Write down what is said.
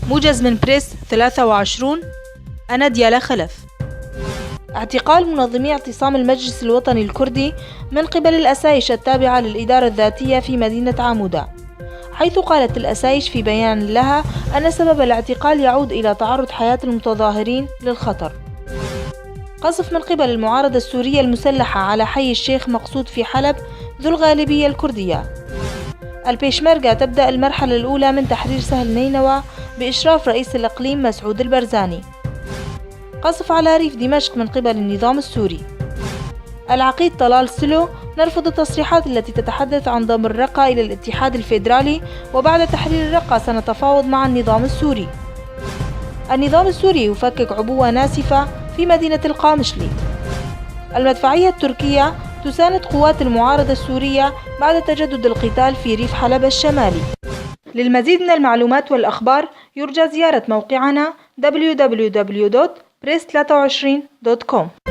موجز من بريس 23. أنا ديالا خلف. اعتقال منظمي اعتصام المجلس الوطني الكردي من قبل الأسايش التابعة للإدارة الذاتية في مدينة عمودة، حيث قالت الأسايش في بيان لها أن سبب الاعتقال يعود إلى تعرض حياة المتظاهرين للخطر. قصف من قبل المعارضة السورية المسلحة على حي الشيخ مقصود في حلب ذو الغالبية الكردية. البيشمركة تبدأ المرحلة الأولى من تحرير سهل نينوى بإشراف رئيس الإقليم مسعود البرزاني. قصف على ريف دمشق من قبل النظام السوري. العقيد طلال سلو: نرفض التصريحات التي تتحدث عن ضم الرقة إلى الاتحاد الفيدرالي، وبعد تحرير الرقة سنتفاوض مع النظام السوري. النظام السوري يفكك عبوة ناسفة في مدينة القامشلي. المدفعية التركية تساند قوات المعارضة السورية بعد تجدد القتال في ريف حلب الشمالي. للمزيد من المعلومات والأخبار يرجى زيارة موقعنا www.press23.com.